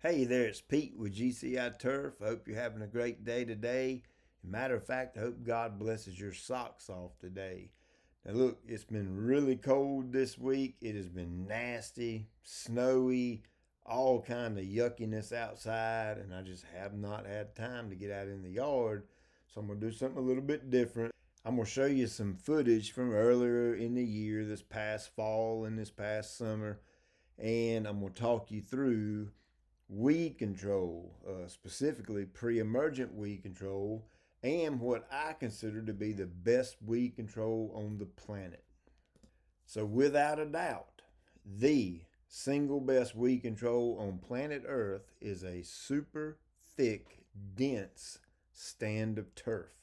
Hey there, it's Pete with GCI Turf. I hope you're having a great day today. Matter of fact, I hope God blesses your socks off today. Now, look, it's been really cold this week. It has been nasty, snowy, all kind of yuckiness outside, and I just have not had time to get out in the yard. So I'm gonna do something a little bit different. I'm gonna show you some footage from earlier in the year, this past fall and this past summer, and I'm gonna talk you through weed control, specifically pre-emergent weed control, and what I consider to be the best weed control on the planet. So, without a doubt, the single best weed control on planet Earth is a super thick, dense stand of turf.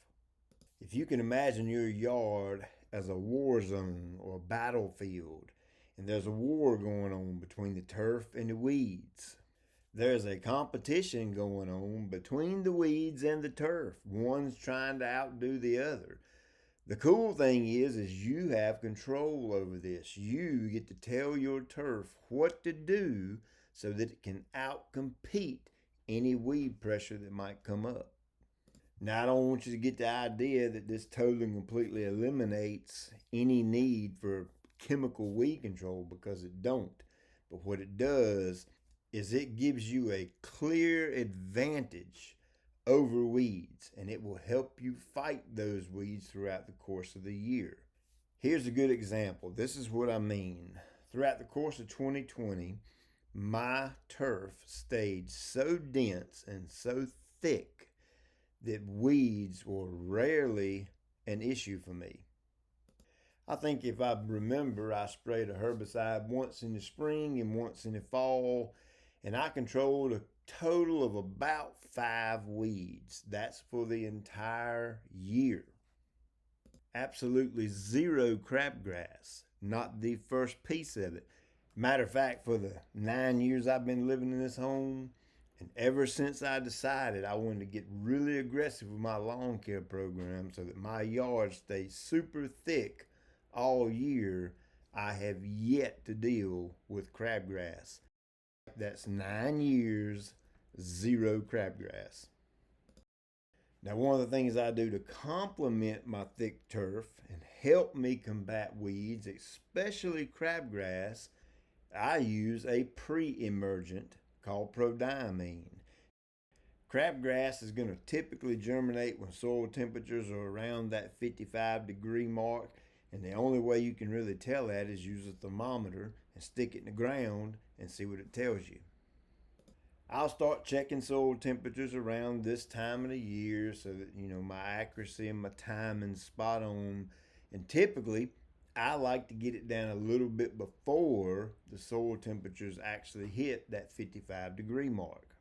If you can imagine your yard as a war zone or a battlefield, and there's a war going on between the turf and the weeds, there's a competition going on between the weeds and the turf. One's trying to outdo the other. The cool thing is you have control over this. You get to tell your turf what to do so that it can outcompete any weed pressure that might come up. Now, I don't want you to get the idea that this totally and completely eliminates any need for chemical weed control, because it don't. But what it does is it gives you a clear advantage over weeds, and it will help you fight those weeds throughout the course of the year. Here's a good example. This is what I mean. Throughout the course of 2020, my turf stayed so dense and so thick that weeds were rarely an issue for me. I think if I remember, I sprayed a herbicide once in the spring and once in the fall, and I controlled a total of about 5 weeds. That's for the entire year. Absolutely zero crabgrass, not the first piece of it. Matter of fact, for the 9 years I've been living in this home, and ever since I decided I wanted to get really aggressive with my lawn care program so that my yard stays super thick all year, I have yet to deal with crabgrass. That's 9 years, zero crabgrass. Now, one of the things I do to complement my thick turf and help me combat weeds, especially crabgrass, I use a pre-emergent called prodiamine. Crabgrass is going to typically germinate when soil temperatures are around that 55-degree mark, and the only way you can really tell that is use a thermometer and stick it in the ground and see what it tells you. I'll start checking soil temperatures around this time of the year so that my accuracy and my timing's spot on. And typically, I like to get it down a little bit before the soil temperatures actually hit that 55-degree mark.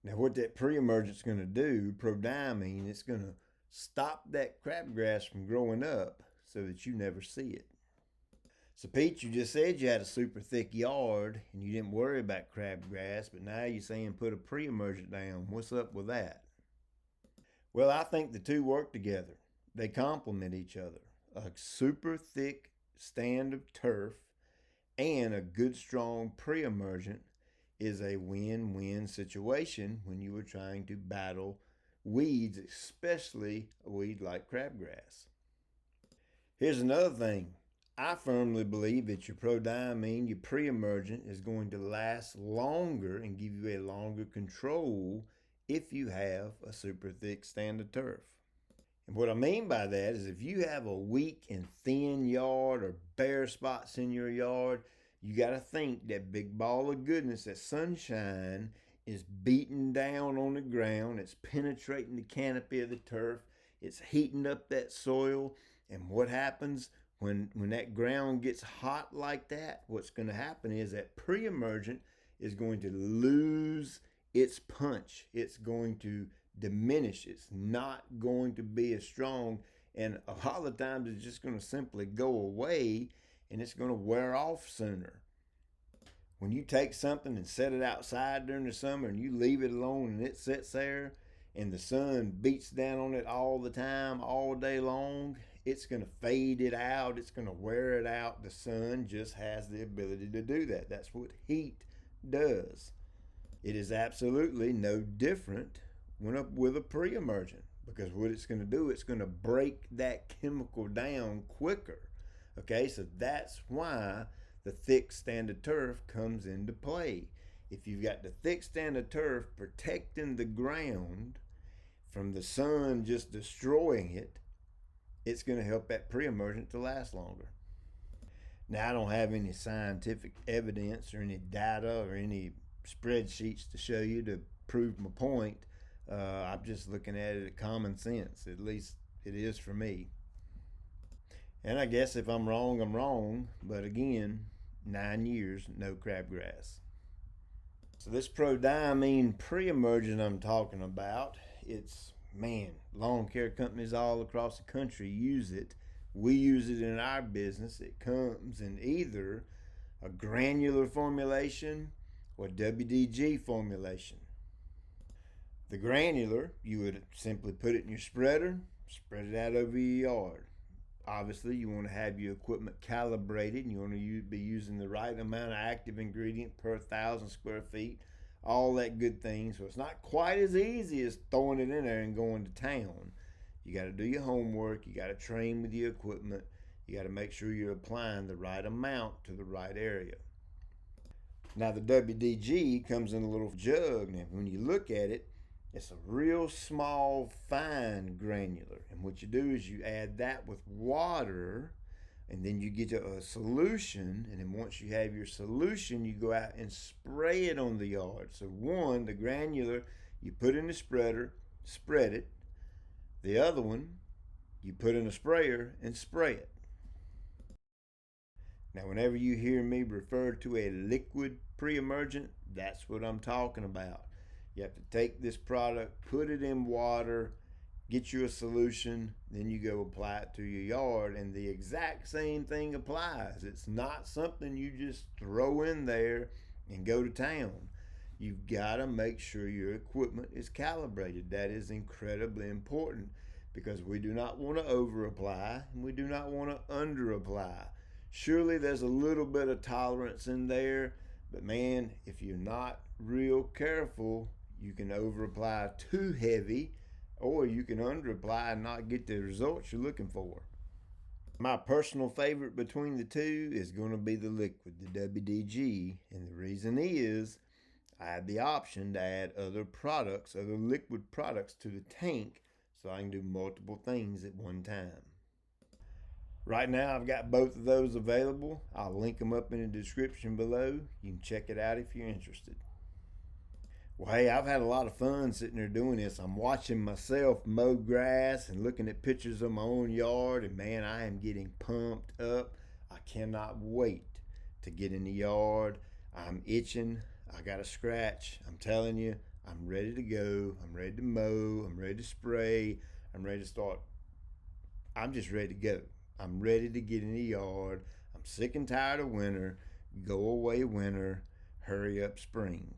Now, what that pre-emergent's going to do, prodiamine, it's going to stop that crabgrass from growing up so that you never see it. So, Pete, you just said you had a super thick yard and you didn't worry about crabgrass, but now you're saying put a pre-emergent down. What's up with that? Well, I think the two work together. They complement each other. A super thick stand of turf and a good strong pre-emergent is a win-win situation when you are trying to battle weeds, especially a weed like crabgrass. Here's another thing. I firmly believe that your prodiamine, your pre-emergent, is going to last longer and give you a longer control if you have a super thick stand of turf. And what I mean by that is if you have a weak and thin yard or bare spots in your yard, you got to think that big ball of goodness, that sunshine, is beating down on the ground. It's penetrating the canopy of the turf. It's heating up that soil. And what happens when that ground gets hot like that? What's going to happen is that pre-emergent is going to lose its punch. It's going to diminish. It's not going to be as strong. And a lot of the times it's just going to simply go away and it's going to wear off sooner. When you take something and set it outside during the summer and you leave it alone and it sits there and the sun beats down on it all the time, all day long, it's going to fade it out. It's going to wear it out. The sun just has the ability to do that. That's what heat does. It is absolutely no different with a pre-emergent, because what it's going to do, it's going to break that chemical down quicker. Okay, so that's why the thick standard turf comes into play. If you've got the thick standard turf protecting the ground from the sun just destroying it, it's going to help that pre-emergent to last longer. Now, I don't have any scientific evidence or any data or any spreadsheets to show you to prove my point. I'm just looking at it at common sense. At least it is for me. And I guess if I'm wrong, I'm wrong. But again, 9 years, no crabgrass. So this prodiamine pre-emergent I'm talking about, it's, man, lawn care companies all across the country use it. We use it in our business. It comes in either a granular formulation or WDG formulation. The granular, you would simply put it in your spreader, spread it out over your yard. Obviously, you want to have your equipment calibrated, and you want to be using the right amount of active ingredient per 1,000 square feet, all that good thing. So it's not quite as easy as throwing it in there and going to town. You got to do your homework. You got to train with your equipment. You got to make sure you're applying the right amount to the right area. Now, the WDG comes in a little jug. Now, when you look at it, it's a real small, fine granular. And what you do is you add that with water, and then you get a solution. And then once you have your solution, you go out and spray it on the yard. So one, the granular, you put in the spreader, spread it. The other one, you put in a sprayer and spray it. Now, whenever you hear me refer to a liquid pre-emergent, that's what I'm talking about. You have to take this product, put it in water, get you a solution, then you go apply it to your yard, and the exact same thing applies. It's not something you just throw in there and go to town. You've got to make sure your equipment is calibrated. That is incredibly important, because we do not want to over apply and we do not want to under apply. Surely there's a little bit of tolerance in there, but man, if you're not real careful, you can over apply too heavy, or you can under apply and not get the results you're looking for. My personal favorite between the two is going to be the liquid, the WDG, and the reason is I have the option to add other products, other liquid products to the tank, so I can do multiple things at one time. Right now, I've got both of those available. I'll link them up in the description below. You can check it out if you're interested. Well, hey, I've had a lot of fun sitting there doing this. I'm watching myself mow grass and looking at pictures of my own yard, and man, I am getting pumped up. I cannot wait to get in the yard. I'm itching. I got a scratch. I'm telling you, I'm ready to go. I'm ready to mow. I'm ready to spray. I'm ready to start. I'm just ready to go. I'm ready to get in the yard. I'm sick and tired of winter. Go away winter. Hurry up spring.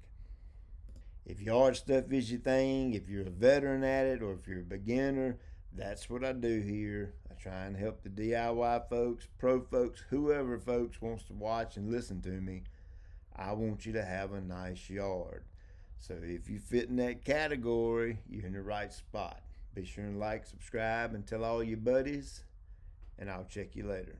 If yard stuff is your thing, if you're a veteran at it, or if you're a beginner, that's what I do here. I try and help the DIY folks, pro folks, whoever folks wants to watch and listen to me. I want you to have a nice yard. So if you fit in that category, you're in the right spot. Be sure and like, subscribe, and tell all your buddies, and I'll check you later.